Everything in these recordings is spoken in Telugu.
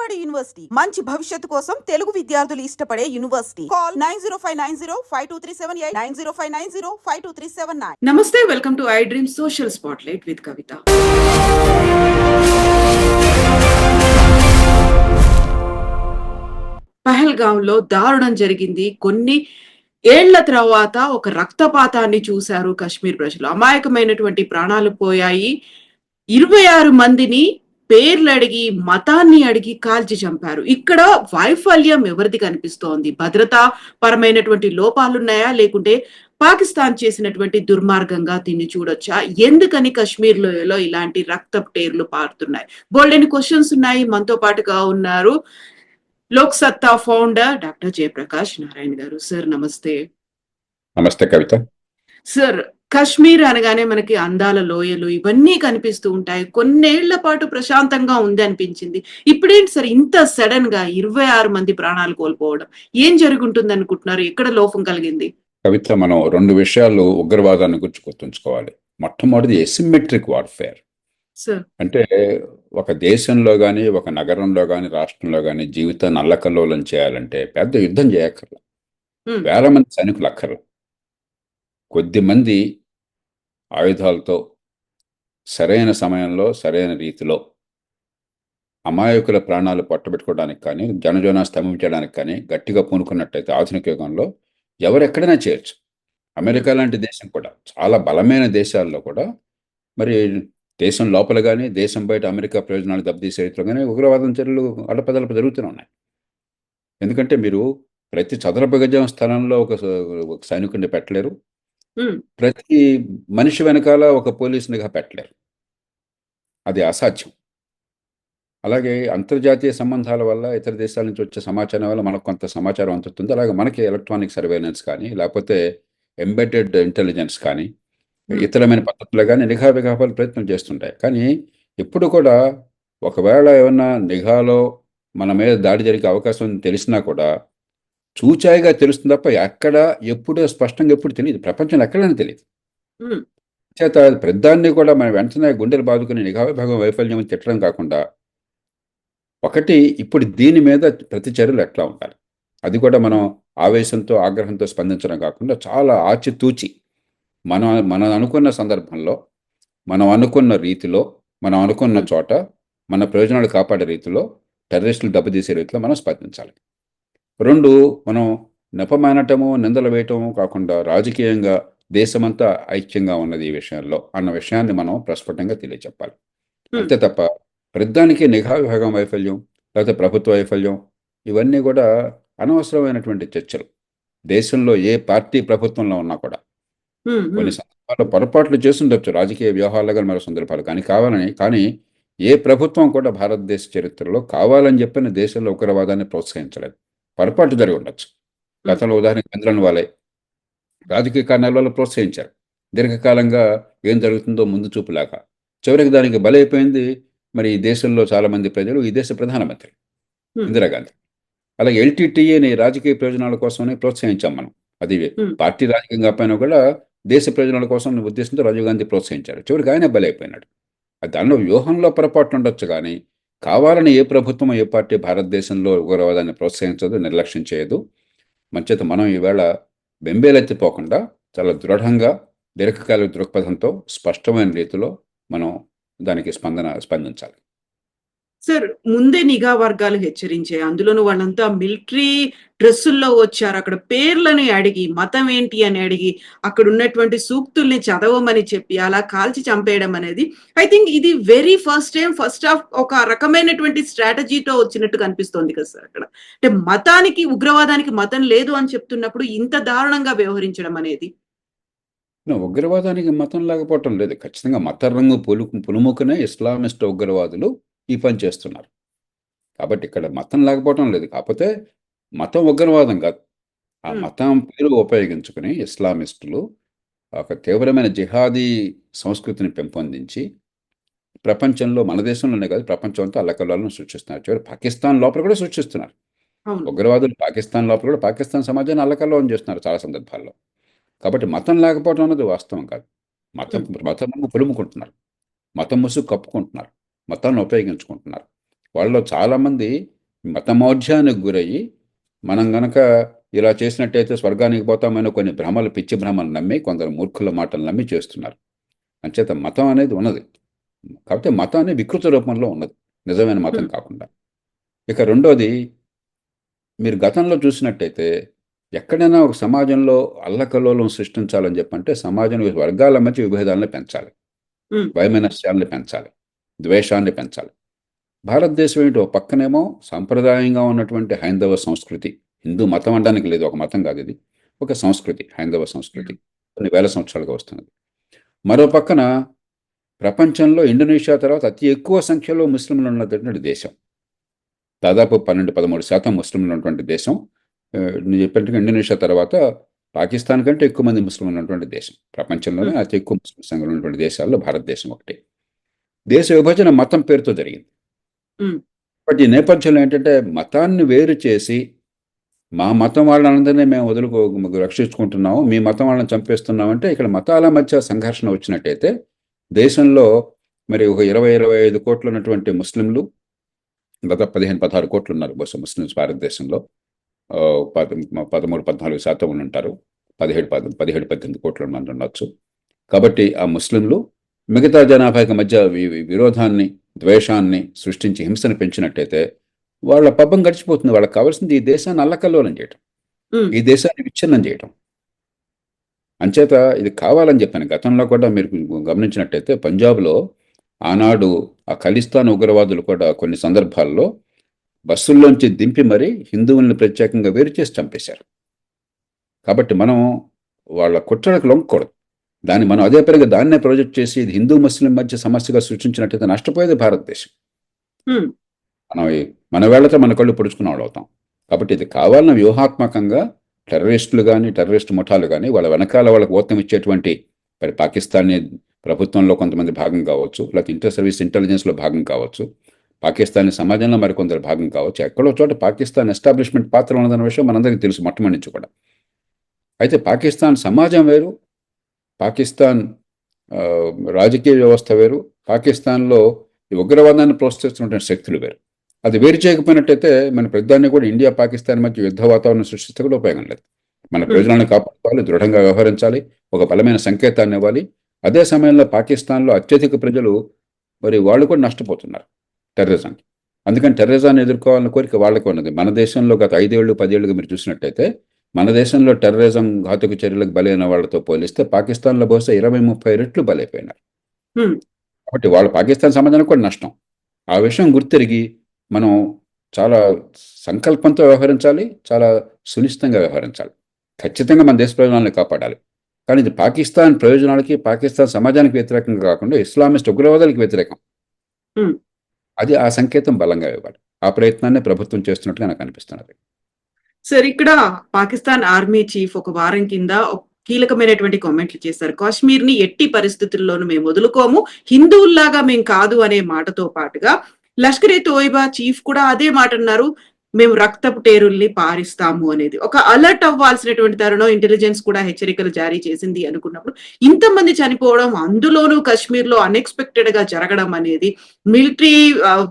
పల్నాడు యూనివర్సిటీ మంచి భవిష్యత్తు కోసం తెలుగు విద్యార్థులు ఇష్టపడే యూనివర్సిటీ. కాల్ 9059052378 9059052379. నమస్తే, welcome to I dream social spotlight with Kavitha. Pahalgam లో దారుణం జరిగింది. కొన్ని ఏళ్ల తర్వాత ఒక రక్తపాతాన్ని చూశారు కశ్మీర్ ప్రజలు. అమాయకమైనటువంటి ప్రాణాలు పోయాయి. 26 మందిని పేర్లు అడిగి, మతాన్ని అడిగి కాల్చి చంపారు. ఇక్కడ వైఫల్యం ఎవరిది కనిపిస్తోంది? భద్రతా పరమైనటువంటి లోపాలున్నాయా, లేకుంటే పాకిస్తాన్ చేసినటువంటి దుర్మార్గంగా దీన్ని చూడొచ్చా? ఎందుకని కశ్మీర్ లోయలో ఇలాంటి రక్తపు టేర్లు పారుతున్నాయి? బోల్డెని క్వశ్చన్స్ ఉన్నాయి. మనతో పాటుగా ఉన్నారు లోక్ సత్తా ఫౌండర్ డాక్టర్ జయప్రకాష్ నారాయణ గారు. సార్ నమస్తే. నమస్తే కవిత. సార్, కశ్మీర్ అనగానే మనకి అందాల లోయలు ఇవన్నీ కనిపిస్తూ ఉంటాయి. కొన్నేళ్ల పాటు ప్రశాంతంగా ఉంది అనిపించింది. ఇప్పుడేంటి సార్ ఇంత సడన్ గా 26 మంది ప్రాణాలు కోల్పోవడం? ఏం జరుగుంటుంది అనుకుంటున్నారు? ఎక్కడ లోపం కలిగింది? కవిత, మనం 2 విషయాలు ఉగ్రవాదాన్ని గురించి గుర్తుంచుకోవాలి. మొట్టమొదటిది ఎసిమెట్రిక్ వార్ఫేర్. అంటే ఒక దేశంలో కానీ, ఒక నగరంలో కానీ, రాష్ట్రంలో కానీ జీవితాన్ని అల్లకల్లోలం చేయాలంటే పెద్ద యుద్ధం చేయక్కర్లా, వేల మంది సైనికులు అక్కర్లా. కొద్ది మంది ఆయుధాలతో సరైన సమయంలో సరైన రీతిలో అమాయకుల ప్రాణాలు పట్టబెట్టుకోవడానికి కానీ, జనజన స్తంభించడానికి కానీ గట్టిగా పూనుకున్నట్టయితే ఆధునిక యుగంలో ఎవరెక్కడైనా చేయొచ్చు. అమెరికా లాంటి దేశం కూడా, చాలా బలమైన దేశాల్లో కూడా మరి దేశం లోపల కానీ, దేశం బయట అమెరికా ప్రయోజనాలు దెబ్బతీసే రీతిలో కానీ ఉగ్రవాదం చర్యలు అడపదలప జరుగుతూనే ఉన్నాయి. ఎందుకంటే మీరు ప్రతి చదరపు గజం స్థలంలో ఒక సైనికుడిని పెట్టలేరు, ప్రతి మనిషి వెనకాల ఒక పోలీసు నిఘా పెట్టలేరు. అది అసాధ్యం. అలాగే అంతర్జాతీయ సంబంధాల వల్ల, ఇతర దేశాల నుంచి వచ్చే సమాచారం వల్ల మనకు కొంత సమాచారం అందుతుంది. అలాగే మనకి ఎలక్ట్రానిక్ సర్వేలెన్స్ కానీ, లేకపోతే ఎంబెడెడ్ ఇంటెలిజెన్స్ కానీ, ఇతరమైన పద్ధతులు కానీ నిఘా విఘాపాలు ప్రయత్నం చేస్తుంటాయి. కానీ ఎప్పుడు కూడా ఒకవేళ ఏమన్నా నిఘాలో మన మీద దాడి జరిగే అవకాశం తెలిసినా కూడా చూచాయిగా తెలుస్తుంది తప్ప ఎక్కడ ఎప్పుడు స్పష్టంగా ఎప్పుడు తెలియదు. ప్రపంచంలో ఎక్కడైనా తెలియదు. చేత ప్రధాన్ని కూడా మనం వెంటనే గుండెలు బాదుకుని నిఘా విభాగం వైఫల్యం తిట్టడం కాకుండా, ఒకటి ఇప్పుడు దీని మీద ప్రతి చర్యలు ఎట్లా ఉండాలి, అది కూడా మనం ఆవేశంతో ఆగ్రహంతో స్పందించడం కాకుండా చాలా ఆచితూచి మనం అనుకున్న సందర్భంలో, మనం అనుకున్న రీతిలో, మనం అనుకున్న చోట మన ప్రయోజనాలు కాపాడే రీతిలో, టెర్రరిస్టులు దెబ్బతీసే రీతిలో మనం స్పందించాలి. 2, మనం నెపమానటము, నిందలు వేయటము కాకుండా రాజకీయంగా దేశమంతా ఐక్యంగా ఉన్నది ఈ విషయంలో అన్న విషయాన్ని మనం ప్రస్ఫుటంగా తెలియచెప్పాలి. అంతే తప్ప ప్రధానికి నిఘా విభాగం వైఫల్యం లేకపోతే ప్రభుత్వ వైఫల్యం ఇవన్నీ కూడా అనవసరమైనటువంటి చర్చలు. దేశంలో ఏ పార్టీ ప్రభుత్వంలో ఉన్నా కూడా కొన్ని సందర్భాల్లో పొరపాట్లు చేస్తుండొచ్చు, రాజకీయ వ్యవహారాలు కానీ మరో సందర్భాలు కానీ ఏ ప్రభుత్వం కూడా భారతదేశ చరిత్రలో కావాలని చెప్పిన దేశంలో ఉగ్రవాదాన్ని ప్రోత్సహించలేదు. పొరపాటు జరిగి ఉండొచ్చు. గతంలో ఉదాహరణకు చంద్రన్ వాలే రాజకీయ కారణాల వల్ల ప్రోత్సహించారు. దీర్ఘకాలంగా ఏం జరుగుతుందో ముందు చూపులాక చివరికి దానికి బలైపోయింది మరి ఈ దేశంలో చాలా మంది ప్రజలు, ఈ దేశ ప్రధానమంత్రి ఇందిరాగాంధీ. అలాగే ఎల్టీటీఏని రాజకీయ ప్రయోజనాల కోసమని ప్రోత్సహించాం మనం. అది పార్టీ రాజకీయం కాకపోయినా కూడా దేశ ప్రయోజనాల కోసం ఉద్దేశంతో రాజీవ్ గాంధీ ప్రోత్సహించారు. చివరికి ఆయన బలైపోయినాడు. దానిలో వ్యూహంలో పొరపాటు ఉండొచ్చు, కానీ కావాలని ఏ ప్రభుత్వం, ఏ పార్టీ భారతదేశంలో ఉగ్రవాదాన్ని ప్రోత్సహించదు, నిర్లక్ష్యం చేయదు. మంచిత మనం ఈవేళ బెంబేలెత్తిపోకుండా చాలా దృఢంగా దీర్ఘకాలిక దృక్పథంతో స్పష్టమైన రీతిలో మనం దానికి స్పందించాలి. సార్, ముందే నిఘా వర్గాలు హెచ్చరించాయి. అందులోనూ వాళ్ళంతా మిలిటరీ డ్రెస్సుల్లో వచ్చారు. అక్కడ పేర్లని అడిగి, మతం ఏంటి అని అడిగి, అక్కడ ఉన్నటువంటి సూక్తుల్ని చదవమని చెప్పి అలా కాల్చి చంపేయడం అనేది ఐ థింక్ ఇది వెరీ ఫస్ట్ ఆఫ్ ఒక రకమైనటువంటి స్ట్రాటజీతో వచ్చినట్టు కనిపిస్తోంది కదా సార్. అక్కడ అంటే మతానికి, ఉగ్రవాదానికి మతం లేదు అని చెప్తున్నప్పుడు ఇంత దారుణంగా వ్యవహరించడం అనేది. ఉగ్రవాదానికి మతం లేకపోవటం లేదు. ఖచ్చితంగా మత రంగు పులుముకునే ఇస్లామిస్ట్ ఉగ్రవాదులు ఈ పని చేస్తున్నారు. కాబట్టి ఇక్కడ మతం లేకపోవటం లేదు. కాకపోతే మతం ఉగ్రవాదం కాదు. ఆ మతం పేరు ఉపయోగించుకుని ఇస్లామిస్టులు ఒక తీవ్రమైన జిహాదీ సంస్కృతిని పెంపొందించి ప్రపంచంలో, మన దేశంలోనే కాదు ప్రపంచం అంతా అల్లకల్లోలను సృష్టిస్తున్నారు. చివరి పాకిస్తాన్ లోపల కూడా సృష్టిస్తున్నారు. ఉగ్రవాదులు పాకిస్తాన్ లోపల కూడా పాకిస్తాన్ సమాజాన్ని అల్లకల్లోలం చేస్తున్నారు చాలా సందర్భాల్లో. కాబట్టి మతం లేకపోవడం అన్నది వాస్తవం కాదు. మతం పులుముకుంటున్నారు, మతం ముసుగు కప్పుకుంటున్నారు, మతాన్ని ఉపయోగించుకుంటున్నారు. వాళ్ళలో చాలామంది మతమౌఢ్యానికి గురయ్యి మనం గనక ఇలా చేసినట్టయితే స్వర్గానికి పోతామని కొన్ని భ్రమలు, పిచ్చి భ్రమలు నమ్మి, కొందరు మూర్ఖుల మాటలు నమ్మి చేస్తున్నారు. అంచేత మతం అనేది ఉన్నది, కాకపోతే మతం అనేది వికృత రూపంలో ఉన్నది, నిజమైన మతం కాకుండా. ఇక రెండోది, మీరు గతంలో చూసినట్టయితే ఎక్కడైనా ఒక సమాజంలో అల్లకల్లోలం సృష్టించాలని చెప్పంటే సమాజం వర్గాల మధ్య విభేదాలను పెంచాలి, వైమనస్యాలను పెంచాలి, ద్వేషాన్ని పెంచాలి. భారతదేశం ఏంటో పక్కనేమో సాంప్రదాయంగా ఉన్నటువంటి హైందవ సంస్కృతి, హిందూ మతం అనడానికి లేదు, ఒక మతం కాదు ఇది, ఒక సంస్కృతి, హైందవ సంస్కృతి కొన్ని వేల సంవత్సరాలుగా వస్తున్నది. మరో పక్కన ప్రపంచంలో ఇండోనేషియా తర్వాత అతి ఎక్కువ సంఖ్యలో ముస్లింలు ఉన్నటువంటి దేశం, దాదాపు 12-13% ముస్లింలు ఉన్నటువంటి దేశం. నేను చెప్పినట్టుగా ఇండోనేషియా తర్వాత పాకిస్తాన్ కంటే ఎక్కువ మంది ముస్లింలు ఉన్నటువంటి దేశం, ప్రపంచంలోనే అతి ఎక్కువ ముస్లిం సంఖ్యలో ఉన్నటువంటి దేశాల్లో భారతదేశం ఒకటి. దేశ విభజన మతం పేరుతో జరిగింది. బట్ ఈ నేపథ్యంలో ఏంటంటే మతాన్ని వేరు చేసి మా మతం వాళ్ళందరినీ మేము రక్షించుకుంటున్నాము, మీ మతం వాళ్ళని చంపేస్తున్నామంటే ఇక్కడ మతాల మధ్య సంఘర్షణ వచ్చినట్టయితే దేశంలో మరి ఒక 20-25 కోట్లు ఉన్నటువంటి ముస్లింలు, దాదాపు 15-16 కోట్లు ఉన్నారు బహుశా ముస్లిమ్స్ భారతదేశంలో. 13-14% ఉంటారు, 17-18 కోట్ల మంది ఉండొచ్చు. కాబట్టి ఆ ముస్లింలు మిగతా జనాభాకి మధ్య విరోధాన్ని, ద్వేషాన్ని సృష్టించి హింసను పెంచినట్టయితే వాళ్ళ పబ్బం గడిచిపోతుంది. వాళ్ళకి కావాల్సింది ఈ దేశాన్ని అల్లకల్లోలం చేయటం, ఈ దేశాన్ని విచ్ఛిన్నం చేయటం. అంచేత ఇది కావాలని చెప్పాను. గతంలో కూడా మీరు గమనించినట్టయితే పంజాబ్లో ఆనాడు ఆ ఖలిస్తాన్ ఉగ్రవాదులు కూడా కొన్ని సందర్భాల్లో బస్సుల్లోంచి దింపి మరీ హిందువుల్ని ప్రత్యేకంగా వేరు చేసి చంపేశారు. కాబట్టి మనం వాళ్ళ కుట్రలకు లొంగకూడదు, దాన్ని మనం అదే పనిగా దాన్నే ప్రాజెక్ట్ చేసి ఇది హిందూ ముస్లిం మధ్య సమస్యగా సృష్టించినట్టయితే నష్టపోయేది భారతదేశం. మన వేళ్లతో మన కళ్ళు పొడుచుకున్న వాళ్ళు అవుతాం. కాబట్టి ఇది కావాలన్న వ్యూహాత్మకంగా టెర్రరిస్టులు కానీ, టెర్రరిస్ట్ ముఠాలు కానీ, వాళ్ళ వెనకాల వాళ్ళకి ఓతం ఇచ్చేటువంటి మరి పాకిస్తానీ ప్రభుత్వంలో కొంతమంది భాగం కావచ్చు, లేకపోతే ఇంటర్ సర్వీస్ ఇంటెలిజెన్స్లో భాగం కావచ్చు, పాకిస్తానీ సమాజంలో మరికొందరు భాగం కావచ్చు. ఎక్కడో చోట పాకిస్తాన్ ఎస్టాబ్లిష్మెంట్ పాత్ర ఉన్నదన్న విషయం మనందరికీ తెలుసు మొట్టమొదటి నుంచి కూడా. అయితే పాకిస్తాన్ సమాజం వేరు, పాకిస్తాన్ రాజకీయ వ్యవస్థ వేరు, పాకిస్తాన్లో ఈ ఉగ్రవాదాన్ని ప్రోత్సహిస్తున్నటువంటి శక్తులు వేరు. అది వేరు చేయకపోయినట్టయితే మన ప్రధాని కూడా ఇండియా పాకిస్తాన్ మధ్య యుద్ధ వాతావరణం సృష్టిస్తే కూడా ఉపయోగం లేదు. మన ప్రయోజనాలను కాపాడుకోవాలి, దృఢంగా వ్యవహరించాలి, ఒక బలమైన సంకేతాన్ని ఇవ్వాలి. అదే సమయంలో పాకిస్తాన్లో అత్యధిక ప్రజలు మరి వాళ్ళు కూడా నష్టపోతున్నారు టెర్రరిజంకి. అందుకని టెర్రరిజాన్ని ఎదుర్కోవాలన్న కోరిక వాళ్ళకు ఉన్నది. మన దేశంలో గత 5-10 ఏళ్ళుగా మీరు చూసినట్టయితే మన దేశంలో టెర్రరిజం ఘాతుక చర్యలకు బలైన వాళ్ళతో పోలిస్తే పాకిస్తాన్లో బహుశా 20-30 రెట్లు బలైపోయినారు. కాబట్టి వాళ్ళు పాకిస్తాన్ సమాజానికి కూడా నష్టం. ఆ విషయం గుర్తెరిగి మనం చాలా సంకల్పంతో వ్యవహరించాలి, చాలా సునిశ్చితంగా వ్యవహరించాలి. ఖచ్చితంగా మన దేశ ప్రయోజనాలను కాపాడాలి. కానీ ఇది పాకిస్తాన్ ప్రయోజనాలకి, పాకిస్తాన్ సమాజానికి వ్యతిరేకంగా కాకుండా ఇస్లామిస్ట్ ఉగ్రవాదాలకు వ్యతిరేకం. అది ఆ సంకేతం బలంగా ఇవ్వాలి. ఆ ప్రయత్నాన్ని ప్రభుత్వం చేస్తున్నట్టుగా నాకు అనిపిస్తున్నది. సార్, ఇక్కడ పాకిస్తాన్ ఆర్మీ చీఫ్ ఒక వారం కింద కీలకమైనటువంటి కామెంట్లు చేశారు. కాశ్మీర్ ని ఎట్టి పరిస్థితుల్లోనూ మేము వదులుకోము, హిందువుల్లాగా మేము కాదు అనే మాటతో పాటుగా లష్కర్-ఏ-తోయిబా చీఫ్ కూడా అదే మాట అన్నారు, మేము రక్తపు టేరుల్ని పారిస్తాము అనేది. ఒక అలర్ట్ అవ్వాల్సినటువంటి తరుణం, ఇంటెలిజెన్స్ కూడా హెచ్చరికలు జారీ చేసింది అనుకున్నప్పుడు ఇంతమంది చనిపోవడం, అందులోనూ కాశ్మీర్ లో అన్ఎక్స్పెక్టెడ్ గా జరగడం అనేది, మిలిటరీ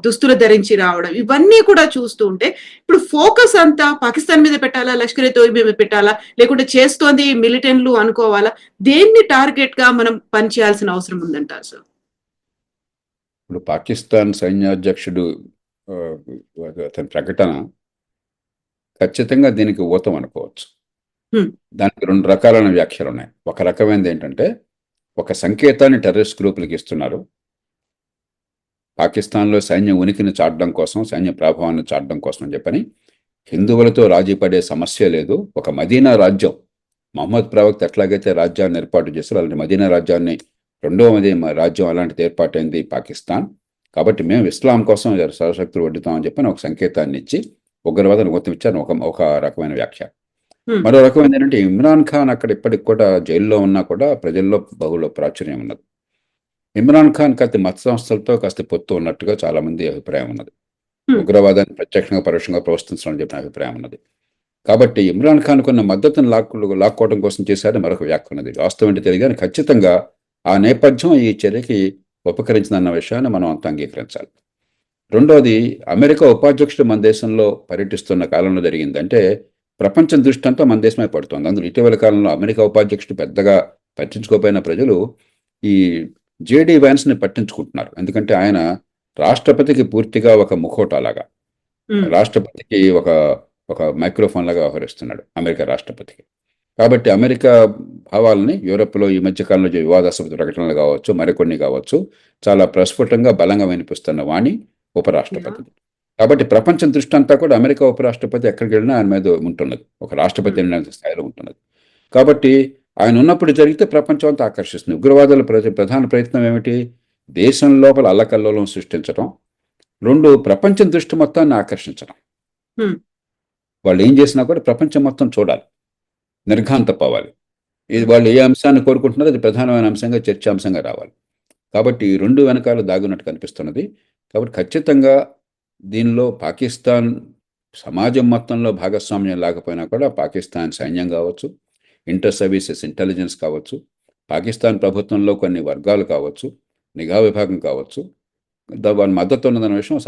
దుస్తులు ధరించి రావడం, ఇవన్నీ కూడా చూస్తూ ఉంటే ఇప్పుడు ఫోకస్ అంతా పాకిస్తాన్ మీద పెట్టాలా, లష్కర్-ఏ-తోయిబా మీద పెట్టాలా, లేకుంటే చేస్తోంది మిలిటెంట్లు అనుకోవాలా, దేన్ని టార్గెట్ గా మనం పనిచేయాల్సిన అవసరం ఉందంటారు సార్? ఇప్పుడు పాకిస్తాన్ సైన్యాధ్యక్షుడు అతని ప్రకటన ఖచ్చితంగా దీనికి ఊతం అనుకోవచ్చు. దానికి 2 రకాలైన వ్యాఖ్యలు ఉన్నాయి. ఒక రకమైనది ఏంటంటే ఒక సంకేతాన్ని టెర్రరిస్ట్ గ్రూపులకు ఇస్తున్నారు, పాకిస్తాన్లో సైన్య ఉనికిని చాటడం కోసం, సైన్య ప్రభావాన్ని చాటడం కోసం అని చెప్పని. హిందువులతో రాజీ పడే సమస్య లేదు. ఒక మదీనా రాజ్యం, మహమ్మద్ ప్రవక్త ఎట్లాగైతే రాజ్యాన్ని ఏర్పాటు చేస్తారో అలాంటి మదీనా రాజ్యాన్ని, 2వ రాజ్యం అలాంటిది ఏర్పాటైంది పాకిస్తాన్. కాబట్టి మేము ఇస్లాం కోసం సర్వశక్తులు వడ్డుతామని చెప్పని ఒక సంకేతాన్ని ఇచ్చి ఉగ్రవాదాన్ని గుర్తించారు. ఒక రకమైన వ్యాఖ్య. మరో రకమైన ఏంటంటే ఇమ్రాన్ ఖాన్ అక్కడ ఇప్పటికి కూడా జైల్లో ఉన్నా కూడా ప్రజల్లో బహుళ ప్రాచుర్యం ఉన్నది. ఇమ్రాన్ ఖాన్ కాస్త మత సంస్థలతో కాస్త పొత్తు ఉన్నట్టుగా చాలా మంది అభిప్రాయం ఉన్నది. ఉగ్రవాదాన్ని ప్రత్యక్షంగా పరోక్షంగా ప్రోత్సహించాలని చెప్పిన అభిప్రాయం ఉన్నది. కాబట్టి ఇమ్రాన్ ఖాన్ కొన్న మద్దతును లాక్కోవడం కోసం చేశారని మరొక వ్యాఖ్య ఉన్నది. వాస్తవం ఏంటి తెలియదు, ఖచ్చితంగా ఆ నేపథ్యం ఈ చర్యకి ఉపకరించిందన్న విషయాన్ని మనం అంతా అంగీకరించాలి. రెండోది, అమెరికా ఉపాధ్యక్షుడు మన దేశంలో పర్యటిస్తున్న కాలంలో జరిగింది. అంటే ప్రపంచం దృష్టి అంతా మన దేశమే పడుతుంది. అందులో ఇటీవల కాలంలో అమెరికా ఉపాధ్యక్షుడు పెద్దగా పట్టించుకోకపోయిన ప్రజలు ఈ జేడీ వ్యాన్స్ని పట్టించుకుంటున్నారు. ఎందుకంటే ఆయన రాష్ట్రపతికి పూర్తిగా ఒక ముఖోటాలాగా, ఉమ్, రాష్ట్రపతికి ఒక ఒక మైక్రోఫోన్ లాగా వ్యవహరిస్తున్నాడు అమెరికా రాష్ట్రపతికి. కాబట్టి అమెరికా భావాలని యూరోప్లో ఈ మధ్యకాలంలో వివాదాస్పద ప్రకటనలు కావచ్చు, మరికొన్ని కావచ్చు, చాలా ప్రస్ఫుటంగా బలంగా వినిపిస్తున్న వాణి ఉపరాష్ట్రపతి. కాబట్టి ప్రపంచం దృష్టి అంతా కూడా అమెరికా ఉపరాష్ట్రపతి ఎక్కడికి వెళ్ళినా ఆయన మీద ఉంటున్నది, ఒక రాష్ట్రపతి వెళ్ళిన స్థాయిలో ఉంటున్నది. కాబట్టి ఆయన ఉన్నప్పుడు జరిగితే ప్రపంచం అంతా ఆకర్షిస్తుంది. ఉగ్రవాదుల ప్రధాన ప్రయత్నం ఏమిటి? దేశం లోపల అల్లకల్లోలం సృష్టించడం. రెండు, ప్రపంచం దృష్టి మొత్తాన్ని ఆకర్షించడం. ఉమ్, వాళ్ళు ఏం చేసినా కూడా ప్రపంచం మొత్తం చూడాలి, నిర్ఘాంతపోవాలి. ఇది వాళ్ళు ఏ అంశాన్ని కోరుకుంటున్నారో అది ప్రధానమైన అంశంగా, చర్చాంశంగా రావాలి. కాబట్టి ఈ రెండు వెనకాల దాగున్నట్టు కనిపిస్తున్నది. కాబట్టి ఖచ్చితంగా దీనిలో పాకిస్తాన్ సమాజం మొత్తంలో భాగస్వామ్యం లేకపోయినా కూడా పాకిస్తాన్ సైన్యం కావచ్చు, ఇంటర్ సర్వీసెస్ ఇంటెలిజెన్స్ కావచ్చు, పాకిస్తాన్ ప్రభుత్వంలో కొన్ని వర్గాలు కావచ్చు, నిఘా విభాగం కావచ్చు, వాళ్ళ మద్దతు ఉన్నదన్న విషయం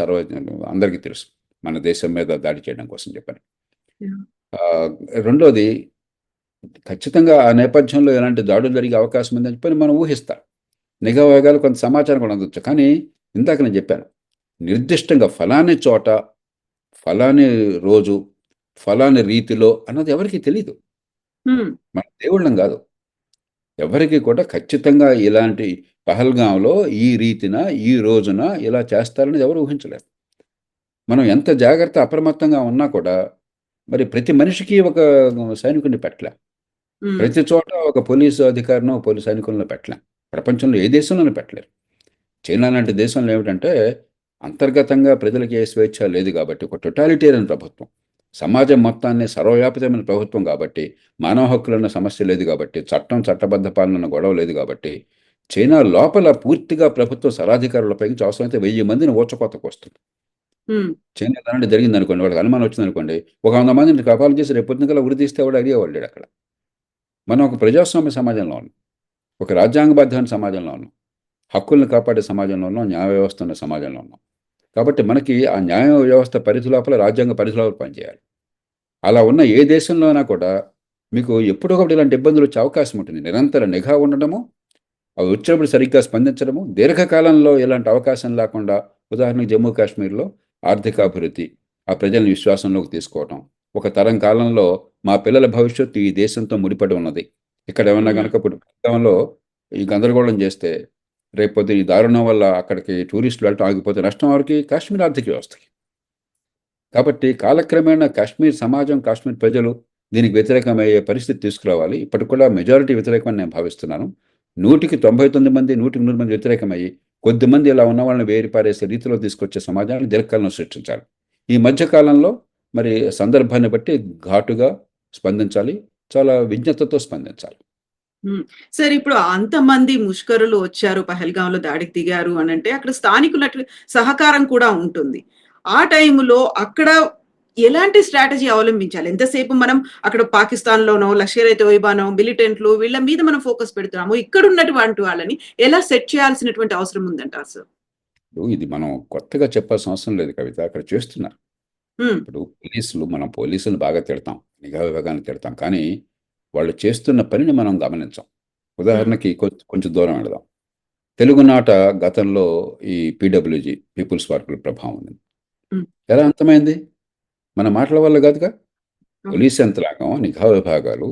అందరికీ తెలుసు, మన దేశం మీద దాడి చేయడం కోసం చెప్పాను. రెండోది, ఖచ్చితంగా ఆ నేపథ్యంలో ఎలాంటి దాడులు జరిగే అవకాశం ఉందని చెప్పి మనం ఊహిస్తాం. నిఘా విభాగాలు కొంత సమాచారం కూడా అందవచ్చు. కానీ ఇందాక నేను చెప్పాను, నిర్దిష్టంగా ఫలాని చోట, ఫలాని రోజు, ఫలాని రీతిలో అన్నది ఎవరికి తెలియదు. ఉమ్, మన దేవుళ్ళం కాదు. ఎవరికి కూడా ఖచ్చితంగా ఇలాంటి పహల్గాంలో ఈ రీతిన, ఈ రోజున ఇలా చేస్తారనేది ఎవరు ఊహించలేరు. మనం ఎంత జాగ్రత్త అప్రమత్తంగా ఉన్నా కూడా మరి ప్రతి మనిషికి ఒక సైనికుడిని పెట్టలేం. ఉమ్, ప్రతి చోట ఒక పోలీసు అధికారినో, పోలీసు సైనికులను పెట్టలేం. ప్రపంచంలో ఏ దేశంలోనూ పెట్టలేరు. చైనా లాంటి దేశంలో ఏమిటంటే అంతర్గతంగా ప్రజలకి ఏ స్వేచ్ఛ లేదు కాబట్టి, ఒక టొటాలిటేరియన్ ప్రభుత్వం, సమాజం మొత్తాన్ని సర్వవ్యాపితమైన ప్రభుత్వం కాబట్టి, మానవ హక్కులన్న సమస్య లేదు కాబట్టి, చట్టబద్ధ పాలన గొడవ లేదు కాబట్టి, చైనా లోపల పూర్తిగా ప్రభుత్వ సరాధికారుల పైకి అవసరమైతే 1000 మందిని ఊచకోతకు వస్తుంది. ఉమ్, చైనా అలాంటి జరిగింది అనుకోండి, వాళ్ళకి అనుమానం వచ్చింది అనుకోండి, ఒక 100 మందిని కపాలు చేసి రేపు పొద్దునకల్లా ఉరి తీస్తే వాడు అడిగేవాళ్ళు లేడు అక్కడ. మనం ఒక ప్రజాస్వామ్య సమాజంలో ఉన్నాం, ఒక రాజ్యాంగబద్ధమైన సమాజంలో ఉన్నాం, హక్కుల్ని కాపాడే సమాజంలో ఉన్నాం, న్యాయ వ్యవస్థ ఉన్న సమాజంలో ఉన్నాం. కాబట్టి మనకి ఆ న్యాయ వ్యవస్థ పరిధి లోపల, రాజ్యాంగ పరిధి లోపల పనిచేయాలి. అలా ఉన్న ఏ దేశంలోనా కూడా మీకు ఎప్పుడో ఒకటి ఇలాంటి ఇబ్బందులు వచ్చే అవకాశం ఉంటుంది. నిరంతర నిఘా ఉండడము, అవి వచ్చినప్పుడు సరిగ్గా స్పందించడము, దీర్ఘకాలంలో ఇలాంటి అవకాశం లేకుండా, ఉదాహరణకు జమ్మూ కాశ్మీర్లో ఆర్థికాభివృద్ధి, ఆ ప్రజల్ని విశ్వాసంలోకి తీసుకోవటం, ఒక తరం కాలంలో మా పిల్లల భవిష్యత్తు ఈ దేశంతో ముడిపడి ఉన్నది, ఇక్కడ ఏమన్నా కనుక ఇప్పుడు గతంలో ఈ గందరగోళం చేస్తే రేపొద్దు ఈ దారుణం వల్ల అక్కడికి టూరిస్టులు వెళ్ళటం ఆగిపోతే నష్టం వారికి, కాశ్మీర్ ఆర్థిక వ్యవస్థకి. కాబట్టి కాలక్రమేణా కాశ్మీర్ సమాజం, కాశ్మీర్ ప్రజలు దీనికి వ్యతిరేకమయ్యే పరిస్థితి తీసుకురావాలి. ఇప్పటికి కూడా మెజారిటీ వ్యతిరేకమని నేను భావిస్తున్నాను. 100కి 99 మంది, 100కి 100 మంది వ్యతిరేకమయ్యి కొద్దిమంది ఇలా ఉన్న వాళ్ళని వేరిపారేసే రీతిలో తీసుకొచ్చే సమాజాన్ని దీర్ఘకాలంలో సృష్టించాలి. ఈ మధ్యకాలంలో మరి సందర్భాన్ని బట్టి ఘాటుగా స్పందించాలి, చాలా విజ్ఞతతో స్పందించాలి. సార్, ఇప్పుడు అంతమంది ముష్కరులు వచ్చారు, పహల్గాంలో దాడికి దిగారు అని అంటే అక్కడ స్థానికుల సహకారం కూడా ఉంటుంది. ఆ టైంలో అక్కడ ఎలాంటి స్ట్రాటజీ అవలంబించాలి? ఎంతసేపు మనం అక్కడ పాకిస్తాన్లోనో, లష్కర్-ఏ తోయిబానో, మిలిటెంట్లు వీళ్ళ మీద మనం ఫోకస్ పెడుతున్నాము, ఇక్కడ ఉన్నటువంటి వాళ్ళని ఎలా సెట్ చేయాల్సినటువంటి అవసరం ఉందంటారు సార్? ఇది మనం కొత్తగా చెప్పాల్సిన అవసరం లేదు కవిత, అక్కడ చేస్తున్నారు. ఇప్పుడు మనం పోలీసులు బాగా తిడతాం, నిఘా విభాగాన్ని తిడతాం, కానీ వాళ్ళు చేస్తున్న పనిని మనం గమనించాం. ఉదాహరణకి కొంచెం దూరం వెళదాం. తెలుగునాట గతంలో ఈ పీడబ్ల్యూజీ, పీపుల్స్ పార్కుల ప్రభావం ఉంది. ఎలా అంతమైంది? మన మాటల వల్ల కాదుగా. పోలీస్ యంత్రాంగం, నిఘా విభాగాలు,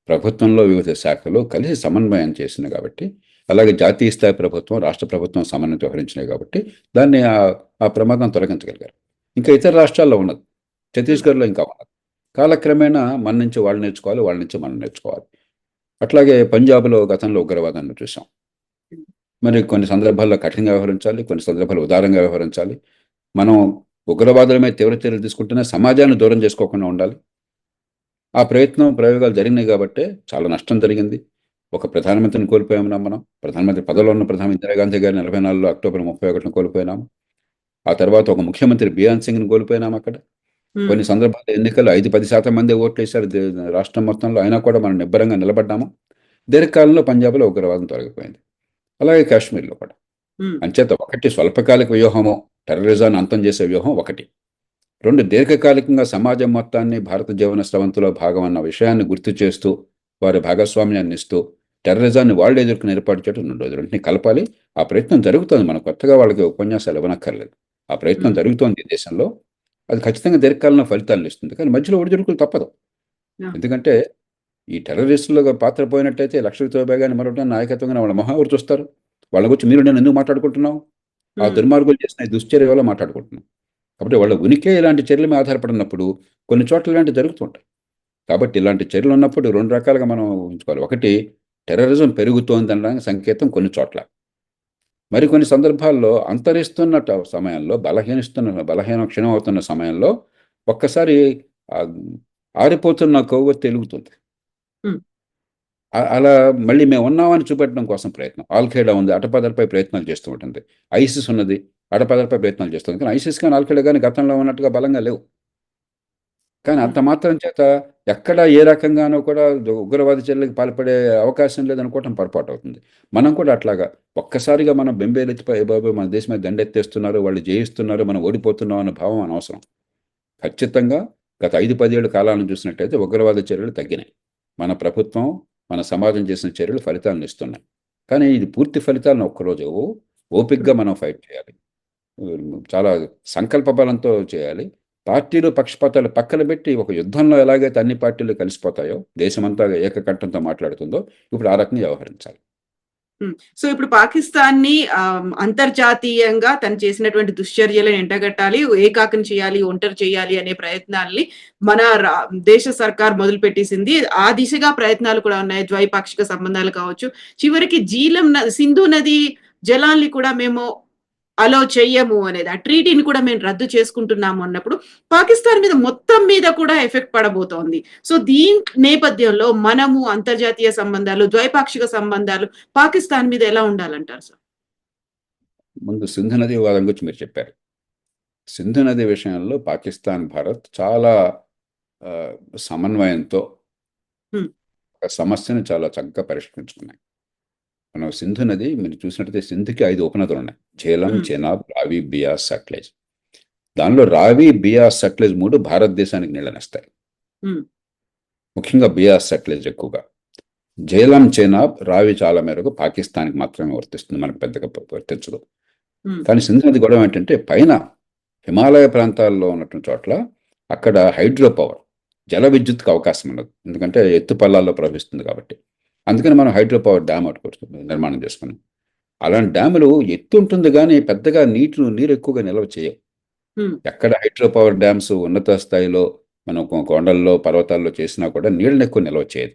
ప్రభుత్వంలో వివిధ శాఖలు కలిసి సమన్వయం చేసినాయి కాబట్టి, అలాగే జాతీయ స్థాయి ప్రభుత్వం, రాష్ట్ర ప్రభుత్వం సమన్వయం వ్యవహరించినాయి కాబట్టి దాన్ని ఆ ప్రమాదం తొలగించగలిగారు. ఇంకా ఇతర రాష్ట్రాల్లో ఉన్నది, ఛత్తీస్గఢ్లో ఇంకా ఉన్నది. కాలక్రమేణా మన నుంచి వాళ్ళు నేర్చుకోవాలి, వాళ్ళ నుంచి మనం నేర్చుకోవాలి. అట్లాగే పంజాబ్లో గతంలో ఉగ్రవాదాన్ని చూసాం. మరి కొన్ని సందర్భాల్లో కఠినంగా వ్యవహరించాలి, కొన్ని సందర్భాల్లో ఉదారంగా వ్యవహరించాలి. మనం ఉగ్రవాదుల మీద తీవ్ర చర్యలు తీసుకుంటేనే సమాజాన్ని దూరం చేసుకోకుండా ఉండాలి. ఆ ప్రయోగాలు జరిగినాయి కాబట్టే చాలా నష్టం జరిగింది. ఒక ప్రధానమంత్రిని కోల్పోయాము మనం. ప్రధానమంత్రి పదవిలో ఉన్న ప్రధాని ఇందిరాగాంధీ గారిని 44లో అక్టోబర్ 31న కోల్పోయినాము. ఆ తర్వాత ఒక ముఖ్యమంత్రి బియాన్ సింగ్ని కోల్పోయినాము అక్కడ. కొన్ని సందర్భాల్లో ఎన్నికల్లో 5-10% మంది ఓట్లు వేశారు రాష్ట్రం మొత్తంలో, అయినా కూడా మనం నిబ్బరంగా నిలబడ్డాము. దీర్ఘకాలంలో పంజాబ్లో ఉగ్రవాదం తొలగిపోయింది. అలాగే కాశ్మీర్లో కూడా. అంచేత ఒకటి స్వల్పకాలిక వ్యూహము, టెర్రరిజాన్ని అంతం చేసే వ్యూహం ఒకటి. 2 దీర్ఘకాలికంగా సమాజం మొత్తాన్ని భారత జీవన స్రవంతిలో భాగం అన్న విషయాన్ని గుర్తు చేస్తూ వారి భాగస్వామ్యాన్ని ఇస్తూ టెర్రరిజాన్ని వాళ్ళు ఎదుర్కొని ఏర్పాటు చేయడం 2 రోజులు. రెంటిని కలపాలి. ఆ ప్రయత్నం జరుగుతోంది. మనం కొత్తగా వాళ్ళకి ఉపన్యాసాలు ఇవ్వనక్కర్లేదు. ఆ ప్రయత్నం జరుగుతోంది ఈ దేశంలో. అది ఖచ్చితంగా దీర్ఘకాలంలో ఫలితాలను ఇస్తుంది. కానీ మధ్యలో ఒడిదుడుకులు తప్పదు. ఎందుకంటే ఈ టెర్రరిస్టులుగా పాత్ర పోయినట్టయితే లక్షల తోబేగాని మరొకటి నాయకత్వంగా వాళ్ళ మొహం ఎవరు చూస్తారు? వాళ్ళ గురించి మీరు నేను ఎందుకు మాట్లాడుకుంటున్నాం? ఆ దుర్మార్గులు చేసిన ఈ దుశ్చర్య వల్ల మాట్లాడుకుంటున్నాం. కాబట్టి వాళ్ళ ఉనికే ఇలాంటి చర్యల మీద ఆధారపడినప్పుడు కొన్ని చోట్ల ఇలాంటివి జరుగుతుంటాయి. కాబట్టి ఇలాంటి చర్యలు ఉన్నప్పుడు 2 రకాలుగా మనం ఊహించుకోవాలి. ఒకటి, టెర్రరిజం పెరుగుతోంది అనడానికి సంకేతం కొన్ని చోట్ల. మరికొన్ని సందర్భాల్లో అంతరిస్తున్న సమయంలో బలహీన క్షీణం అవుతున్న సమయంలో ఒక్కసారి ఆరిపోతున్న కొవ్వొత్తి వెలుగుతుంది. అలా మళ్ళీ మేము ఉన్నామని చూపెట్టడం కోసం ప్రయత్నం. ఆల్-ఖైదా ఉంది, అటపదలపై ప్రయత్నాలు చేస్తూ ఉంటుంది. ఐసిస్ ఉన్నది, అటపదలపై ప్రయత్నాలు చేస్తుంది. కానీ ఐసిస్ కానీ ఆల్-ఖైదా కానీ గతంలో ఉన్నట్టుగా బలంగా లేవు. కానీ అంత మాత్రం చేత ఎక్కడ ఏ రకంగానూ కూడా ఉగ్రవాద చర్యలకు పాల్పడే అవకాశం లేదనుకోవటం పొరపాటు అవుతుంది. మనం కూడా అట్లాగా ఒక్కసారిగా మనం బెంబేలెత్తిపోయి బాబు మన దేశం మీద దండెత్తేస్తున్నారు, వాళ్ళు జయిస్తున్నారు, మనం ఓడిపోతున్నాం అన్న భావం అనవసరం. ఖచ్చితంగా గత 5-10 ఏళ్ళ కాలాలను చూసినట్టయితే ఉగ్రవాద చర్యలు తగ్గినాయి. మన ప్రభుత్వం, మన సమాజం చేసిన చర్యలు ఫలితాలను ఇస్తున్నాయి. కానీ ఇది పూర్తి ఫలితాలను ఒక్కరోజు ఓపికగా మనం ఫైట్ చేయాలి. చాలా సంకల్ప బలంతో చేయాలి. పార్టీలు పక్షపాతాలు పక్కన పెట్టి ఒక యుద్ధంలో ఎలాగైతే అన్ని పార్టీలు కలిసిపోతాయో, దేశమంతా ఏకకంఠంతో మాట్లాడుతుందో, ఇప్పుడు ఆ రకంగా వ్యవహరించాలి. సో ఇప్పుడు పాకిస్తాన్‌ని అంతర్జాతీయంగా తను చేసినటువంటి దుశ్చర్యలను ఎండగట్టాలి, ఏకాకిని చేయాలి, ఒంటరి చేయాలి అనే ప్రయత్నాల్ని మన దేశ సర్కార్ మొదలుపెట్టేసింది. ఆ దిశగా ప్రయత్నాలు కూడా ఉన్నాయి. ద్వైపాక్షిక సంబంధాలు కావచ్చు. చివరికి సింధు నది జలాల్ని కూడా మేము అలో చెయ్యము అనేది, ఆ ట్రీటీని కూడా మేము రద్దు చేసుకుంటున్నాము అన్నప్పుడు పాకిస్తాన్ మీద మొత్తం మీద కూడా ఎఫెక్ట్ పడబోతోంది. సో దీని నేపథ్యంలో మనము అంతర్జాతీయ సంబంధాలు, ద్వైపాక్షిక సంబంధాలు పాకిస్తాన్ మీద ఎలా ఉండాలంటారు సార్? ముందు సింధు నది వివాదం గురించి మీరు చెప్పారు. సింధు నది విషయంలో పాకిస్తాన్, భారత్ చాలా సమన్వయంతో ఒక సమస్యను చాలా చక్కగా పరిష్కరించుకున్నాయి. మనం సింధు నది మీరు చూసినట్టయితే సింధుకి 5 ఉపనదులు ఉన్నాయి. ఝేలం, చెనాబ్, రావి, బియాస్, సట్లెజ్. దానిలో రావి, బియాస్, సట్లెజ్ 3 భారతదేశానికి నీళ్ళనిస్తాయి. ముఖ్యంగా బియాస్, సట్లెజ్ ఎక్కువగా. ఝేలం, చెనాబ్, రావి చాలా మేరకు పాకిస్తాన్కి మాత్రమే వర్తిస్తుంది, మనకు పెద్దగా వర్తించదు. కానీ సింధు నది గొడవ ఏంటంటే పైన హిమాలయ ప్రాంతాల్లో ఉన్నటువంటి చోట్ల అక్కడ హైడ్రో పవర్, జల విద్యుత్కి అవకాశం ఉండదు. ఎందుకంటే ఎత్తు పల్లాల్లో ప్రవహిస్తుంది కాబట్టి. అందుకని మనం హైడ్రో పవర్ డ్యామ్ నిర్మాణం చేసుకున్నాం. అలాంటి డ్యాములు ఎత్తు ఉంటుంది కానీ పెద్దగా నీరు ఎక్కువగా నిల్వ చేయవు. ఎక్కడ హైడ్రో పవర్ డ్యామ్స్ ఉన్నత స్థాయిలో మనం కొండల్లో, పర్వతాల్లో చేసినా కూడా నీళ్ళని ఎక్కువ నిల్వ చేయదు.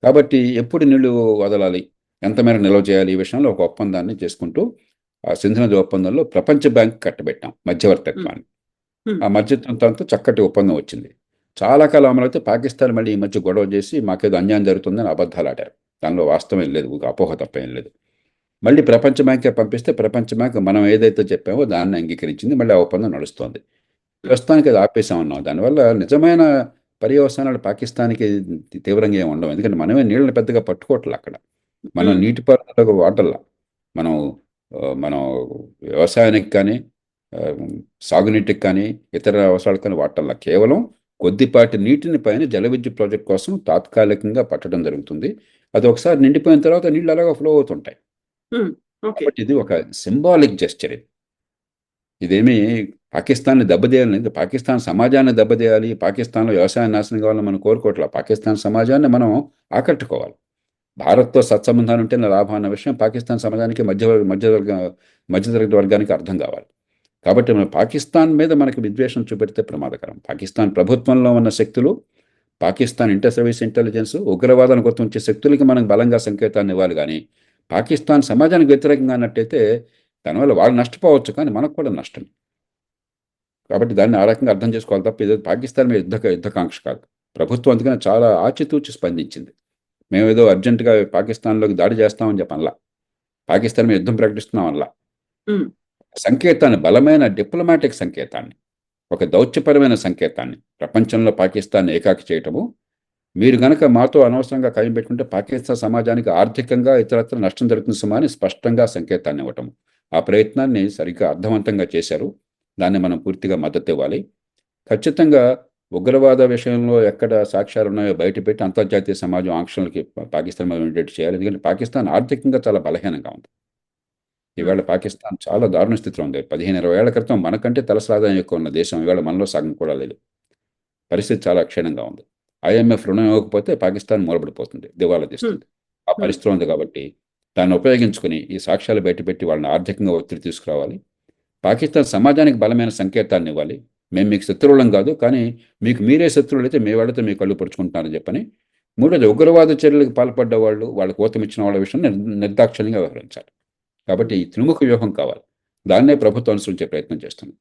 కాబట్టి ఎప్పుడు నీళ్లు వదలాలి, ఎంత మేర నిల్వ చేయాలి, ఈ విషయంలో ఒక ఒప్పందాన్ని చేసుకుంటూ ఆ సింధు నది ఒప్పందంలో ప్రపంచ బ్యాంక్ కట్టబెట్టాం మధ్యవర్తిత్వాన్ని. ఆ మధ్యవర్తిత్వంతో చక్కటి ఒప్పందం వచ్చింది. చాలా కాలం అమలైతే పాకిస్తాన్ మళ్ళీ ఈ మధ్య గొడవ చేసి మాకేదో అన్యాయం జరుగుతుందని అబద్ధాలు ఆడారు. దానిలో వాస్తవం లేదు, అపోహ తప్ప ఏం లేదు. మళ్ళీ ప్రపంచ బ్యాంకే పంపిస్తే ప్రపంచ బ్యాంక్ మనం ఏదైతే చెప్పామో దాన్ని అంగీకరించింది. మళ్ళీ ఆ ఒప్పందం నడుస్తోంది. ప్రస్తుతానికి అది ఆపేసామన్నాం. దానివల్ల నిజమైన పర్యవసానాలు పాకిస్తాన్కి తీవ్రంగా ఏమి ఉండవు. ఎందుకంటే మనమే నీళ్ళని పెద్దగా పట్టుకోవట్లే అక్కడ. మనం నీటిపారుదలకు వాటర్లా, మనం వ్యవసాయానికి కానీ, సాగునీటికి కానీ, ఇతర అవసరాలకు కానీ వాటర్లా. కేవలం కొద్దిపాటి నీటిని పైన జల విద్యుత్ ప్రాజెక్ట్ కోసం తాత్కాలికంగా పట్టడం జరుగుతుంది. అది ఒకసారి నిండిపోయిన తర్వాత నీళ్ళు అలాగా ఫ్లో అవుతుంటాయి. కాబట్టి ఇది ఒక సింబాలిక్ జెస్చర్. ఇదేమి పాకిస్తాన్ని దెబ్బతీయాలని, పాకిస్తాన్ సమాజాన్ని దెబ్బతీయాలి, పాకిస్తాన్లో వ్యవసాయ నాశనం కావాలని మనం కోరుకోవట్లా. పాకిస్తాన్ సమాజాన్ని మనం ఆకట్టుకోవాలి. భారత్తో సత్సంబంధాలు ఉంటేనే లాభం అన్న విషయం పాకిస్తాన్ సమాజానికి, మధ్యతరగతి వర్గానికి అర్థం కావాలి. కాబట్టి మన పాకిస్తాన్ మీద మనకి విద్వేషం చూపెడితే ప్రమాదకరం. పాకిస్తాన్ ప్రభుత్వంలో ఉన్న శక్తులు, పాకిస్తాన్ ఇంటర్ సర్వీస్ ఇంటెలిజెన్స్, ఉగ్రవాదాన్ని గుర్తించే శక్తులకి మనం బలంగా సంకేతాన్ని ఇవ్వాలి. కానీ పాకిస్తాన్ సమాజానికి వ్యతిరేకంగా అన్నట్టయితే దానివల్ల వాళ్ళు నష్టపోవచ్చు, కానీ మనకు కూడా నష్టం. కాబట్టి దాన్ని ఆ రకంగా అర్థం చేసుకోవాలి తప్ప ఇది పాకిస్తాన్ మీద యుద్ధకాంక్ష కాదు. ప్రభుత్వం అందుకని చాలా ఆచితూచి స్పందించింది. మేమేదో అర్జెంటుగా పాకిస్తాన్లోకి దాడి చేస్తామని చెప్పనలా, పాకిస్తాన్ మీద యుద్ధం ప్రకటిస్తున్నామల్లా. సంకేతాన్ని, బలమైన డిప్లొమాటిక్ సంకేతాన్ని, ఒక దౌత్యపరమైన సంకేతాన్ని ప్రపంచంలో పాకిస్తాన్ ఏకాకి చేయటము, మీరు గనక మాతో అనవసరంగా ఖాయం పెట్టుకుంటే పాకిస్తాన్ సమాజానికి ఆర్థికంగా ఇతరత్ర నష్టం జరుగుతుంది సుమా అని స్పష్టంగా సంకేతాన్ని ఇవ్వటము. ఆ ప్రయత్నాన్ని సరిగ్గా అర్థవంతంగా చేశారు. దాన్ని మనం పూర్తిగా మద్దతు ఇవ్వాలి. ఖచ్చితంగా ఉగ్రవాద విషయంలో ఎక్కడ సాక్ష్యాలు ఉన్నాయో బయటపెట్టి అంతర్జాతీయ సమాజం ఆంక్షలకి పాకిస్తాన్ మీద ఉండేట్టు చేయాలి. ఎందుకంటే పాకిస్తాన్ ఆర్థికంగా చాలా బలహీనంగా ఉంది. హ్మ్. ఈవేళ పాకిస్తాన్ చాలా దారుణ స్థితిలో ఉంది. 15, 20 ఏళ్ల క్రితం మనకంటే తలసరి ఆదాయం ఎక్కువ ఉన్న దేశం ఈవేళ మనలో సగం కూడా లేదు. పరిస్థితి చాలా క్షీణంగా ఉంది. ఐఎంఎఫ్ రుణం ఇవ్వకపోతే పాకిస్తాన్ మూలపడిపోతుంది, దివాలా హ్మ్. తీస్తుంది. ఆ హ్మ్. పరిస్థితిలో ఉంది కాబట్టి దాన్ని ఉపయోగించుకొని ఈ సాక్ష్యాలు బయటపెట్టి వాళ్ళని ఆర్థికంగా ఒత్తిడి తీసుకురావాలి. పాకిస్తాన్ సమాజానికి బలమైన సంకేతాన్ని ఇవ్వాలి. మేము మీకు శత్రువులం కాదు, కానీ మీకు మీరే శత్రువులైతే మీ వాళ్ళతో మీ కళ్ళు పొడుచుకుంటున్నారని చెప్పని. మూడోది, ఉగ్రవాద చర్యలకు పాల్పడ్డ వాళ్ళు, వాళ్ళకు ఊతమిచ్చిన వాళ్ళ విషయం నిర్దాక్షిణ్యంగా వ్యవహరించాలి. కాబట్టి హ్మ్. ఈ త్రిముఖ వ్యూహం కావాలి. దాన్నే ప్రభుత్వం అనుసరించే ప్రయత్నం చేస్తుంది.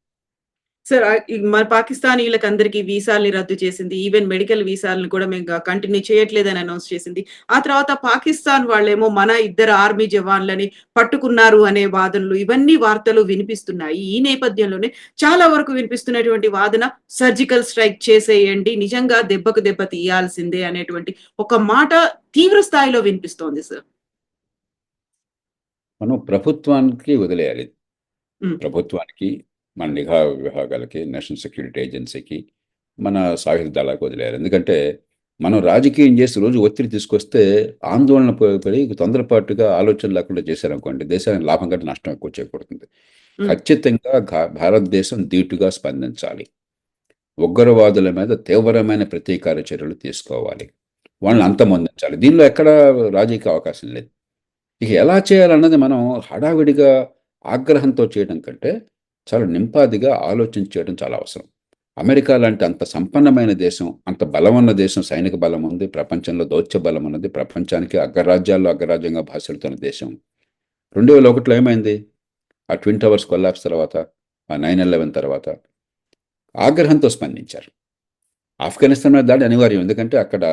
సార్ మన పాకిస్తానీయులకందరికీ వీసాల్ని రద్దు చేసింది. ఈవెన్ మెడికల్ వీసాలను కూడా మేము కంటిన్యూ చేయట్లేదని అనౌన్స్ చేసింది. ఆ తర్వాత పాకిస్తాన్ వాళ్ళేమో మన ఇద్దరు ఆర్మీ జవాన్లని పట్టుకున్నారు అనే వాదనలు ఇవన్నీ వార్తలు వినిపిస్తున్నాయి. ఈ నేపథ్యంలోనే చాలా వరకు వినిపిస్తున్నటువంటి వాదన సర్జికల్ స్ట్రైక్ చేసేయండి. నిజంగా దెబ్బకు దెబ్బ తీయాల్సిందే అనేటువంటి ఒక మాట తీవ్ర స్థాయిలో వినిపిస్తోంది సార్. మనం ప్రభుత్వానికి వదిలేయాలి. హ్మ్. ప్రభుత్వానికి, మన నిఘా విభాగాలకి, నేషనల్ సెక్యూరిటీ ఏజెన్సీకి, మన సాయుధ దళాలకు వదిలేయాలి. ఎందుకంటే మనం రాజకీయం చేసి రోజు ఒత్తిడి తీసుకొస్తే ఆందోళన పడి తొందరపాటుగా ఆలోచన లేకుండా చేశారనుకోండి, దేశానికి లాభం కంటే నష్టం ఎక్కువ చేకూరుతుంది. హ్మ్. ఖచ్చితంగా భారతదేశం ధీటుగా స్పందించాలి. ఉగ్రవాదుల మీద తీవ్రమైన ప్రతీకార చర్యలు తీసుకోవాలి. వాళ్ళని హ్మ్. అంతమొందించాలి. దీనిలో ఎక్కడ రాజీకి అవకాశం లేదు. ఇక ఎలా చేయాలన్నది మనం హడావిడిగా ఆగ్రహంతో చేయడం కంటే చాలా నింపాదిగా ఆలోచించి చేయడం చాలా అవసరం. అమెరికా లాంటి అంత సంపన్నమైన దేశం, అంత బలం ఉన్న దేశం, సైనిక బలం ఉంది, ప్రపంచంలో దౌత్య బలం ఉన్నది, ప్రపంచానికి అగ్రరాజ్యాల్లో అగ్రరాజ్యంగా భాసిల్లుతున్న దేశం. 2001లో ఏమైంది? ఆ ట్విన్ టవర్స్ కొల్లాప్స్ తర్వాత, ఆ 9/11 తర్వాత ఆగ్రహంతో స్పందించారు. ఆఫ్ఘనిస్తాన్ మీద దాడి అనివార్యం. ఎందుకంటే అక్కడ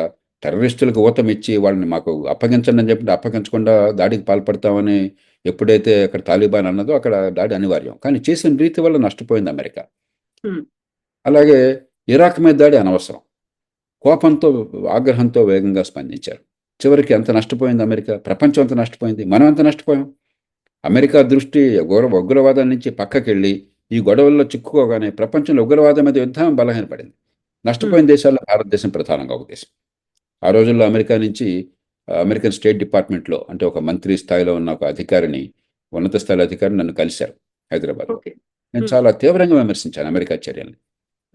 టెర్రరిస్టులకు ఊతమిచ్చి వాళ్ళని మాకు అప్పగించండి అని చెప్పి అప్పగించకుండా దాడికి పాల్పడతామని ఎప్పుడైతే అక్కడ తాలిబాన్ అన్నదో అక్కడ దాడి అనివార్యం. కానీ చేసిన రీతి వల్ల నష్టపోయింది అమెరికా. హ్మ్. అలాగే ఇరాక్ మీద దాడి అనవసరం. కోపంతో, ఆగ్రహంతో వేగంగా స్పందించారు. చివరికి ఎంత నష్టపోయింది అమెరికా? ప్రపంచం అంత నష్టపోయింది. మనం ఎంత నష్టపోయాం? అమెరికా దృష్టి ఉగ్రవాదం నుంచి పక్కకెళ్ళి ఈ గొడవల్లో చిక్కుకోగానే ప్రపంచంలో ఉగ్రవాదం మీద యుద్ధం బలహీనపడింది. హ్మ్. నష్టపోయిన దేశాల్లో భారతదేశం ప్రధానంగా ఒక దేశం. ఆ రోజుల్లో అమెరికా నుంచి అమెరికన్ స్టేట్ డిపార్ట్మెంట్‌లో అంటే ఒక మంత్రి స్థాయిలో ఉన్న ఒక అధికారిని, ఉన్నత స్థాయి అధికారిని నన్ను కలిశారు హైదరాబాద్‌లో. ఓకే. నేను హ్మ్. చాలా తీవ్రంగా విమర్శించాను అమెరికా చర్యల్ని.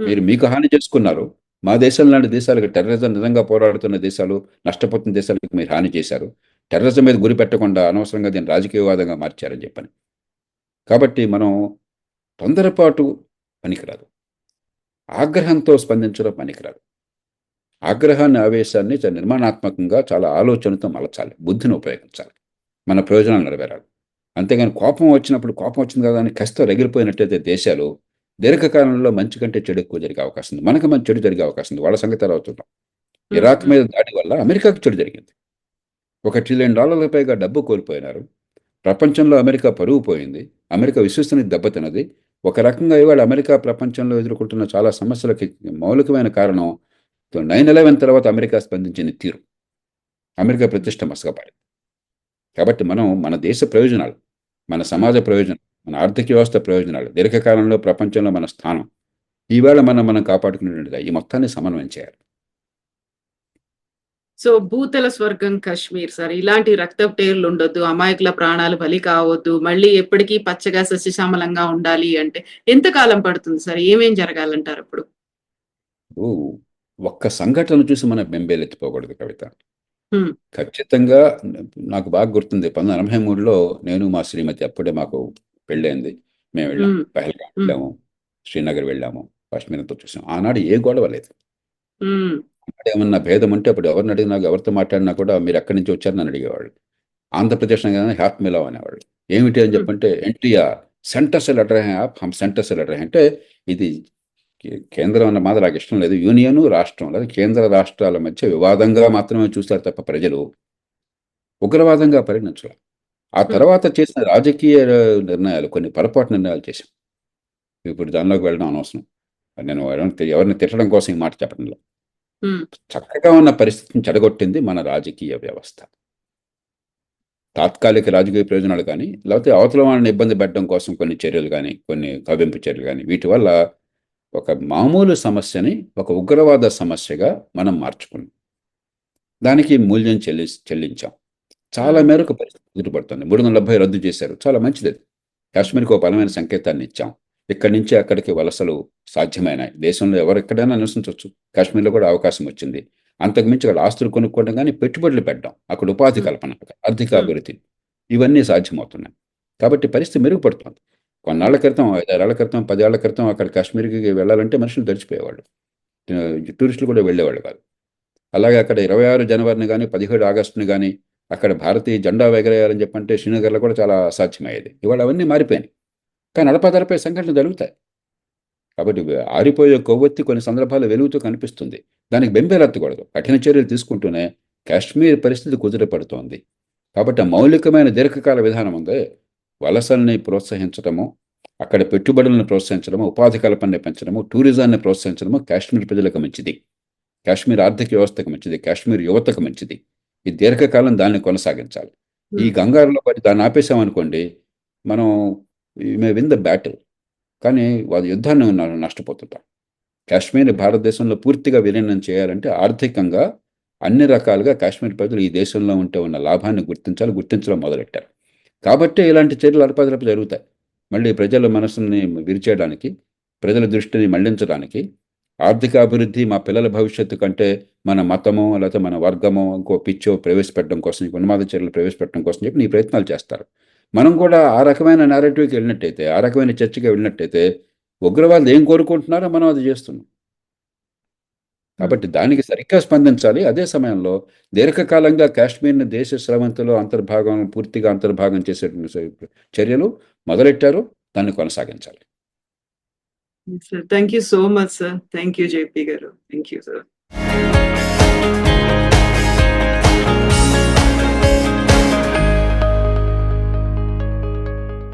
హ్మ్. మీరు మీకు హాని చేసుకున్నారు. మా దేశం లాంటి దేశాలకు, టెర్రరిజం నిజంగా పోరాడుతున్న దేశాలు, నష్టపోతున్న దేశాలకు మీరు హాని చేశారు. టెర్రరిజం మీద గురి పెట్టకుండా అనవసరంగా దీన్ని రాజకీయ వివాదంగా మార్చారని చెప్పని. కాబట్టి మనం తొందరపాటు పనికిరాదు. ఆగ్రహంతో స్పందించడం పనికిరాదు. ఆగ్రహాన్ని, ఆవేశాన్ని నిర్మాణాత్మకంగా చాలా ఆలోచనతో మలచాలి. బుద్ధిని ఉపయోగించాలి. మన ప్రయోజనాలు నెరవేరాలి. అంతేగాని కోపం వచ్చినప్పుడు కోపం వచ్చింది కదా అని కసితో రగిలిపోయినట్టయితే దేశాలు దీర్ఘకాలంలో మంచి కంటే చెడు ఎక్కువ జరిగే అవకాశం ఉంది. మనకు మంచి చెడు జరిగే అవకాశం ఉంది. వాళ్ళ సంగతి తర్వాత చూద్దాం. హ్మ్. ఇరాక్ హ్మ్. మీద దాడి వల్ల అమెరికాకు చెడు జరిగింది. $1 ట్రిలియన్ పైగా డబ్బు కోల్పోయినారు. ప్రపంచంలో అమెరికా పరువు పోయింది. అమెరికా విశ్వసనీయత దెబ్బతిన్నది. ఒక రకంగా ఇవాళ అమెరికా ప్రపంచంలో ఎదుర్కొంటున్న చాలా సమస్యలకి మౌలికమైన కారణం 9/11 తర్వాత అమెరికా స్పందించిన తీరు. అమెరికా హ్మ్. ప్రతిష్ట మసకబారింది. కాబట్టి మనం మన దేశ ప్రయోజనాలు, మన హ్మ్. సమాజ ప్రయోజనం, మన ఆర్థిక వ్యవస్థ ప్రయోజనాలు, దీర్ఘకాలంలో ప్రపంచంలో మన స్థానం, ఈవేళ మనం కాపాడుకునేటువంటిది ఈ మొత్తాన్ని సమన్వయం చేయాలి. సో, భూతల స్వర్గం కశ్మీర్ సార్. ఇలాంటి రక్తపు టేర్లుండొద్దు. అమాయకుల ప్రాణాలు బలి కావద్దు. మళ్ళీ ఎప్పటికీ పచ్చగా సస్యశ్యామలంగా ఉండాలి అంటే ఎంత కాలం పడుతుంది సార్? ఏమేం జరగాలంటారప్పుడు? ఇప్పుడు ఒక్క సంఘటన చూసి మనం బెంబేలెత్తిపోకూడదు కవిత. హ్మ్. ఖచ్చితంగా నాకు బాగా గుర్తుంది. 1983లో నేను మా శ్రీమతి అప్పుడే మాకు పెళ్ళయింది. మేము వెళ్ళాం. హ్మ్. పహల్గాం హ్మ్. వెళ్ళాము. శ్రీనగర్ వెళ్ళాము. కాశ్మీర్ అంతా చూసాం. ఆనాడు ఏ గొడవ లేదు. హ్మ్. ఏమన్నా భేదం ఉంటే అప్పుడు ఎవరిని అడిగినా, ఎవరితో మాట్లాడినా కూడా మీరు ఎక్కడి నుంచి వచ్చారని నన్ను అడిగేవాళ్ళు. ఆంధ్రప్రదేశ్ అనగానే హ్యాప్ మిలావ్ అనేవాళ్ళు. ఏమిటి అని హ్మ్. చెప్పంటే ఎన్టీఆర్ సెంటర్ से लड़ रहे हैं आप, हम सेंटर से लड़ रहे हैं అంటే ఇది కేంద్రం అన్న మాట నాకు ఇష్టం లేదు. యూనియన్, రాష్ట్రం లేదా కేంద్ర రాష్ట్రాల మధ్య వివాదంగా మాత్రమే చూస్తారు తప్ప ప్రజలు ఉగ్రవాదంగా పరిగణించరు. ఆ హ్మ్. తర్వాత చేసిన రాజకీయ నిర్ణయాలు కొన్ని పొరపాటు నిర్ణయాలు చేశాం. ఇప్పుడు దానిలోకి వెళ్ళడం అనవసరం. నేను ఎవరిని తిట్టడం కోసం ఈ మాట చెప్పడం లేదు. హ్మ్. చక్కగా ఉన్న పరిస్థితిని చెడగొట్టింది మన రాజకీయ వ్యవస్థ. తాత్కాలిక రాజకీయ ప్రయోజనాలు కానీ, లేకపోతే అవతల వాళ్ళని ఇబ్బంది పెట్టడం కోసం కొన్ని చర్యలు కానీ, కొన్ని కవ్వింపు చర్యలు కానీ, వీటి వల్ల ఒక మామూలు సమస్యని ఒక ఉగ్రవాద సమస్యగా మనం మార్చుకున్నాం. దానికి మూల్యం చెల్లించాం. చాలా మేరకు పరిస్థితి కుదుటపడుతుంది. 370 రద్దు చేశారు. చాలా మంచిది అది. కాశ్మీర్కి ఒక బలమైన సంకేతాన్ని ఇచ్చాం. ఇక్కడి నుంచి అక్కడికి వలసలు సాధ్యమైనాయి. దేశంలో ఎవరెక్కడైనా నివసించవచ్చు. కాశ్మీర్లో కూడా అవకాశం వచ్చింది. అంతకుమించి అక్కడ ఆస్తులు కొనుక్కోవడం కానీ, పెట్టుబడులు పెట్టడం, అక్కడ ఉపాధి కల్పన, ఆర్థిక అభివృద్ధి, ఇవన్నీ సాధ్యమవుతున్నాయి. కాబట్టి పరిస్థితి మెరుగుపడుతుంది. కొన్నాళ్ల క్రితం, 5-6 ఏళ్ల క్రితం, 10 ఏళ్ల క్రితం అక్కడ కాశ్మీర్కి వెళ్ళాలంటే మనుషులు తడిచిపోయేవాళ్ళు. టూరిస్టులు కూడా వెళ్ళేవాళ్ళు కాదు. అలాగే అక్కడ 26 జనవరిని కానీ, 17 ఆగస్టుని కానీ అక్కడ భారతీయ జెండా ఎగరేయాలని చెప్పంటే శ్రీనగర్లో కూడా చాలా అసాధ్యమయ్యేది. ఇవాళ అవన్నీ మారిపోయినాయి. కానీ అడపాదడపై సంఘటనలు జరుగుతాయి. కాబట్టి ఆరిపోయే కొవ్వొత్తి కొన్ని సందర్భాల్లో వెలుగుతూ కనిపిస్తుంది. దానికి బెంబేలెత్తకూడదు. కఠిన చర్యలు తీసుకుంటూనే కాశ్మీర్ పరిస్థితి కుదుటపడుతోంది. కాబట్టి ఆ మౌలికమైన దీర్ఘకాల విధానం ఉంది. వలసల్ని ప్రోత్సహించడము, అక్కడ పెట్టుబడులను ప్రోత్సహించడము, ఉపాధి కల్పనని పెంచడము, టూరిజాన్ని ప్రోత్సహించడము కాశ్మీర్ ప్రజలకు మంచిది. కాశ్మీర్ ఆర్థిక వ్యవస్థకు మంచిది. కాశ్మీర్ యువతకు మంచిది. ఈ దీర్ఘకాలం దాన్ని కొనసాగించాలి. ఈ కంగారులో పడి దాన్ని ఆపేసామనుకోండి, మనం మే విన్ ద బ్యాటిల్, కానీ వాళ్ళ యుద్ధాన్ని నష్టపోతుంటాం. కాశ్మీర్ భారతదేశంలో పూర్తిగా విలీనం చేయాలంటే ఆర్థికంగా అన్ని రకాలుగా కాశ్మీర్ ప్రజలు ఈ దేశంలో ఉంటే ఉన్న లాభాన్ని గుర్తించడం మొదలెట్టారు. కాబట్టే ఇలాంటి చర్యలు అడపాదడప జరుగుతాయి. మళ్ళీ ప్రజల మనసుని విరిచేయడానికి, ప్రజల దృష్టిని మళ్లించడానికి, ఆర్థిక అభివృద్ధి మా పిల్లల భవిష్యత్తు కంటే మన మతమో లేకపోతే మన వర్గమో ఇంకో పిచ్చో ప్రవేశపెట్టడం కోసం, ఉన్మాద చర్యలు ప్రవేశపెట్టడం కోసం చెప్పి ఈ ప్రయత్నాలు చేస్తారు. మనం కూడా ఆ రకమైన నేరేటివ్కి వెళ్ళినట్టయితే, ఆ రకమైన చర్చకి వెళ్ళినట్టయితే ఉగ్రవాదులు ఏం కోరుకుంటున్నారో మనం అది చేస్తున్నాం. కాబట్టి దానికి సరిగ్గా స్పందించాలి. అదే సమయంలో దీర్ఘకాలంగా కాశ్మీర్ని దేశ స్రవంతిలో పూర్తిగా అంతర్భాగం చేసే చర్యలు మొదలెట్టారు. దాన్ని కొనసాగించాలి. Sir, thank you so much, sir. Thank you, JP Garu. Thank you, sir.